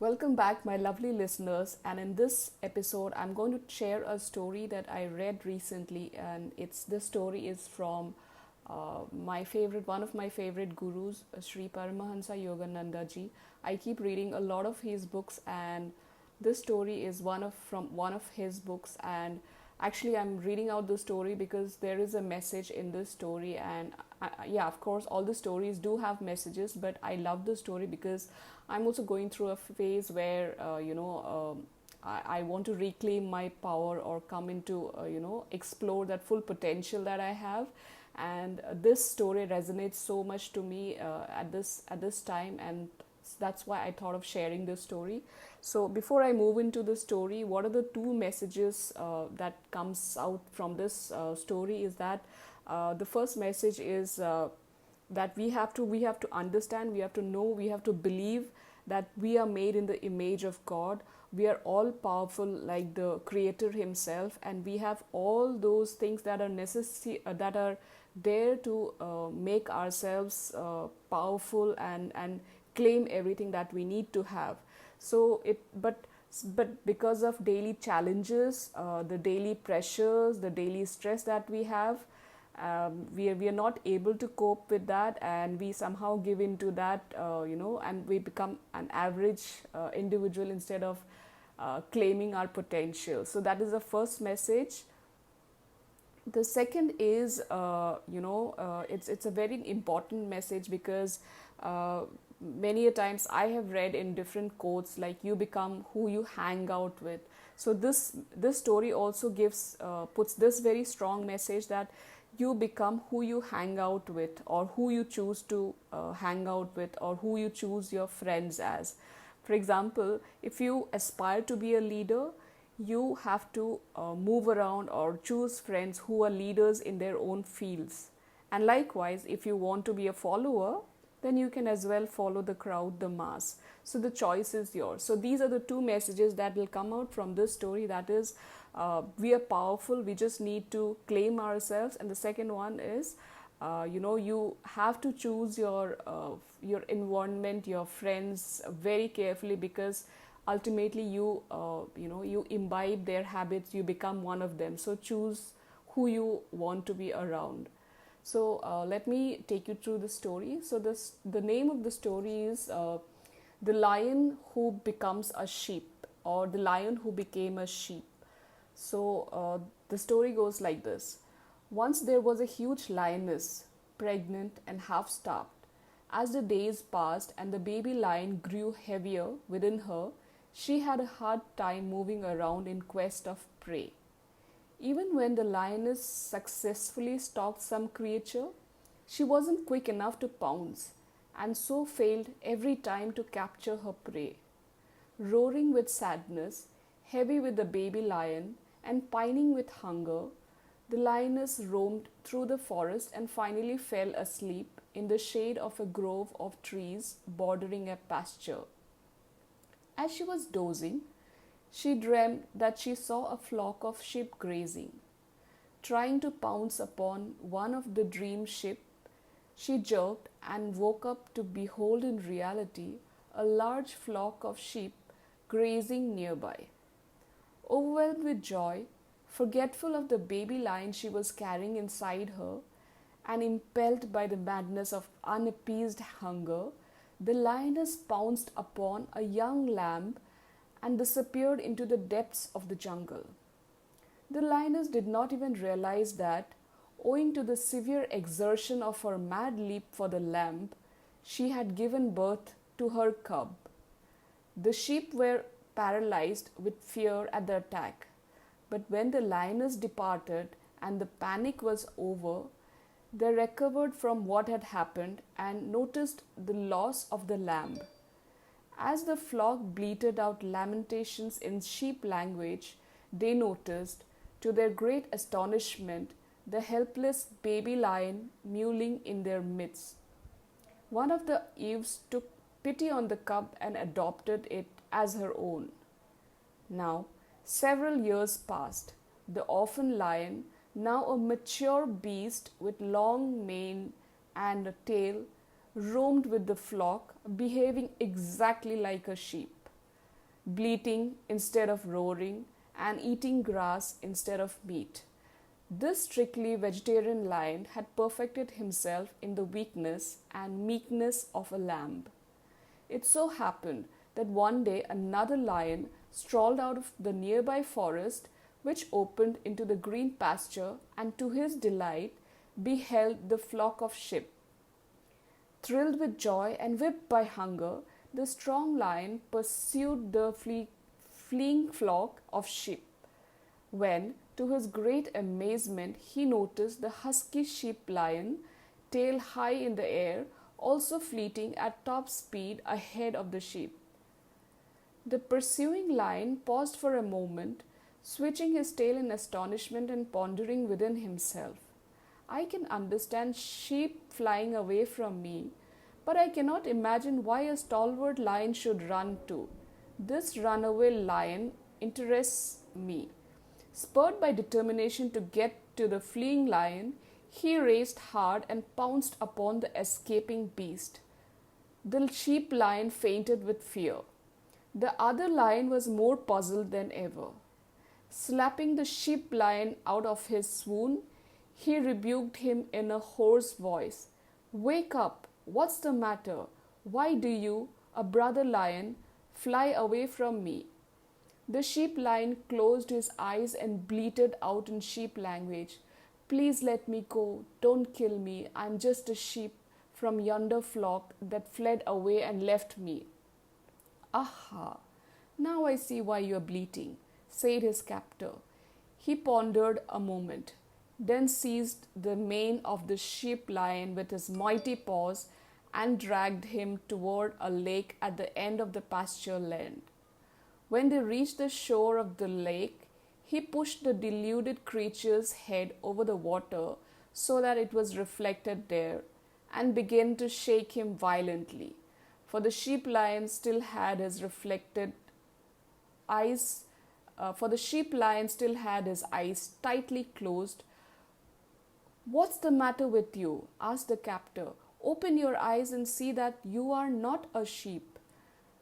Welcome back, my lovely listeners. And in this episode, I'm going to share a story that I read recently, and it's this story is from one of my favorite gurus, Sri Paramahansa Yogananda ji. I keep reading a lot of his books, and this story is one of his books. And actually, I'm reading out the story because there is a message in this story, and yeah, of course, all the stories do have messages, but I love the story because I'm also going through a phase where I want to reclaim my power or come into explore that full potential that I have, and this story resonates so much to me at this time, and that's why I thought of sharing this story. So before I move into the story, what are the two messages that comes out from this story is that the first message is that we have to understand, we have to know, we have to believe that we are made in the image of God. We are all powerful like the creator himself, and we have all those things that are necessary, that are there to make ourselves powerful and claim everything that we need to have. So it but because of daily challenges, the daily pressures, the daily stress that we have, we are not able to cope with that, and we somehow give in to that, and we become an average individual instead of claiming our potential. So that is the first message. The second is, it's a very important message because many a times I have read in different quotes like you become who you hang out with. So this story also gives puts this very strong message that you become who you hang out with, or who you choose to hang out with, or who you choose your friends as. For example, if you aspire to be a leader, you have to move around or choose friends who are leaders in their own fields. And likewise, if you want to be a follower, then you can as well follow the crowd, the mass. So the choice is yours. So these are the two messages that will come out from this story. That is, we are powerful, we just need to claim ourselves. And the second one is, you have to choose your environment, your friends very carefully, because ultimately you imbibe their habits, you become one of them. So choose who you want to be around. So let me take you through the story. So the name of the story is The Lion Who Becomes a Sheep, or The Lion Who Became a Sheep. So the story goes like this. Once there was a huge lioness, pregnant and half starved. As the days passed and the baby lion grew heavier within her, she had a hard time moving around in quest of prey. Even when the lioness successfully stalked some creature, she wasn't quick enough to pounce, and so failed every time to capture her prey. Roaring with sadness, heavy with the baby lion, and pining with hunger, the lioness roamed through the forest and finally fell asleep in the shade of a grove of trees bordering a pasture. As she was dozing, she dreamed that she saw a flock of sheep grazing. Trying to pounce upon one of the dream sheep, she jerked and woke up to behold in reality a large flock of sheep grazing nearby. Overwhelmed with joy, forgetful of the baby lion she was carrying inside her, and impelled by the madness of unappeased hunger, the lioness pounced upon a young lamb and disappeared into the depths of the jungle. The lioness did not even realize that, owing to the severe exertion of her mad leap for the lamb, she had given birth to her cub. The sheep were paralyzed with fear at the attack, but when the lioness departed and the panic was over, they recovered from what had happened and noticed the loss of the lamb. As the flock bleated out lamentations in sheep language, they noticed, to their great astonishment, the helpless baby lion mewling in their midst. One of the Eves took pity on the cub and adopted it as her own. Now, several years passed. The orphan lion, now a mature beast with long mane and a tail, roamed with the flock, behaving exactly like a sheep. bleating instead of roaring, and eating grass instead of meat. This strictly vegetarian lion had perfected himself in the weakness and meekness of a lamb. It so happened that one day another lion strolled out of the nearby forest, which opened into the green pasture, and to his delight beheld the flock of sheep. Thrilled with joy and whipped by hunger, the strong lion pursued the fleeing flock of sheep. When, to his great amazement, he noticed the husky sheep lion, tail high in the air, also fleeting at top speed ahead of the sheep. The pursuing lion paused for a moment, switching his tail in astonishment and pondering within himself. I can understand sheep flying away from me, but I cannot imagine why a stalwart lion should run too. This runaway lion interests me. Spurred by determination to get to the fleeing lion, he raced hard and pounced upon the escaping beast. The sheep lion fainted with fear. The other lion was more puzzled than ever. Slapping the sheep lion out of his swoon, he rebuked him in a hoarse voice. "Wake up! What's the matter? Why do you, a brother lion, fly away from me?" The sheep lion closed his eyes and bleated out in sheep language, "Please let me go. Don't kill me. I'm just a sheep from yonder flock that fled away and left me." "Aha! Now I see why you're bleating," said his captor. He pondered a moment, then seized the mane of the sheep lion with his mighty paws and dragged him toward a lake at the end of the pasture land. When they reached the shore of the lake, he pushed the deluded creature's head over the water so that it was reflected there, and began to shake him violently. For the sheep lion still had his eyes. For the sheep lion still had his eyes tightly closed. "What's the matter with you?" asked the captor. "Open your eyes and see that you are not a sheep."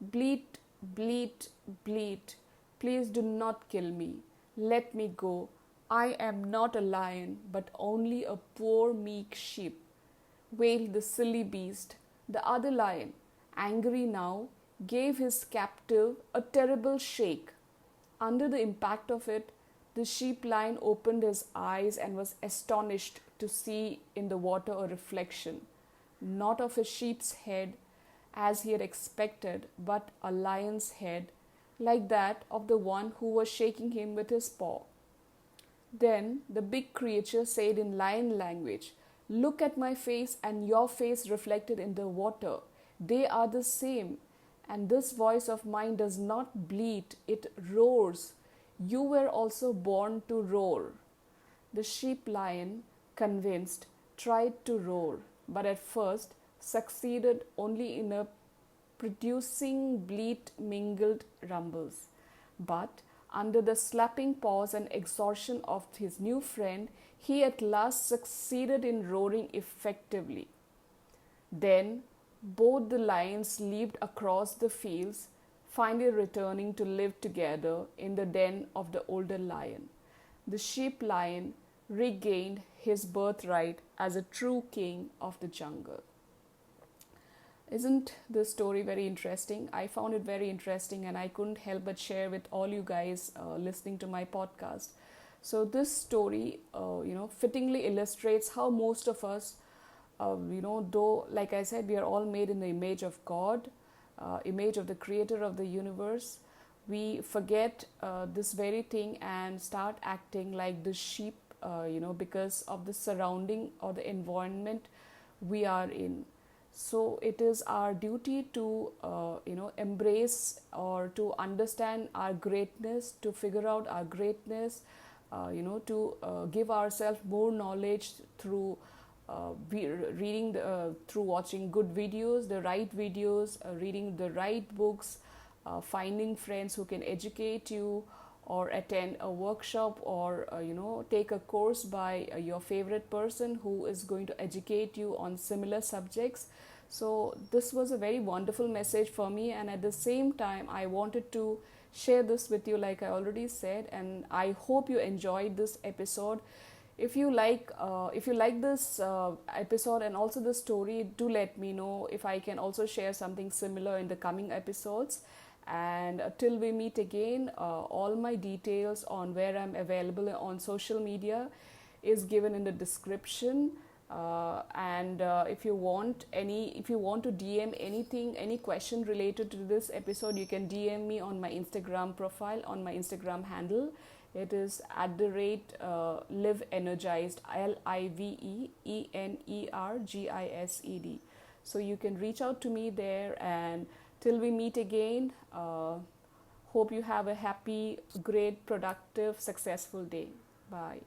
"Bleat, bleat, bleat. Please do not kill me. Let me go. I am not a lion, but only a poor meek sheep," wailed the silly beast. The other lion, angry now, gave his captive a terrible shake. Under the impact of it, the sheep lion opened his eyes and was astonished to see in the water a reflection, not of a sheep's head, as he had expected, but a lion's head, like that of the one who was shaking him with his paw. Then the big creature said in lion language, "Look at my face and your face reflected in the water. They are the same. And this voice of mine does not bleat, it roars. You were also born to roar." The sheep lion, convinced, tried to roar, but at first succeeded only in producing bleat mingled rumbles. But under the slapping paws and exhortation of his new friend, he at last succeeded in roaring effectively. Then both the lions leaped across the fields, finally returning to live together in the den of the older lion. The sheep lion regained his birthright as a true king of the jungle. Isn't this story very interesting? I found it very interesting, and I couldn't help but share with all you guys listening to my podcast. So this story, fittingly illustrates how most of us, though, like I said, we are all made in the image of God, image of the creator of the universe, we forget this very thing and start acting like the sheep, because of the surrounding or the environment we are in. So it is our duty to, embrace or to understand our greatness, to figure out our greatness, to give ourselves more knowledge through reading, through watching good videos, the right videos, reading the right books, finding friends who can educate you, or attend a workshop, or take a course by your favorite person who is going to educate you on similar subjects. So this was a very wonderful message for me, and at the same time I wanted to share this with you, like I already said, and I hope you enjoyed this episode. If you like this episode and also the story, do let me know if I can also share something similar in the coming episodes. And till we meet again, all my details on where I'm available on social media is given in the description. And if you want to DM anything, any question related to this episode, you can DM me on my Instagram profile, on my Instagram handle. It is at the rate live energized, LIVEENERGISED. So you can reach out to me there. And till we meet again, hope you have a happy, great, productive, successful day. Bye.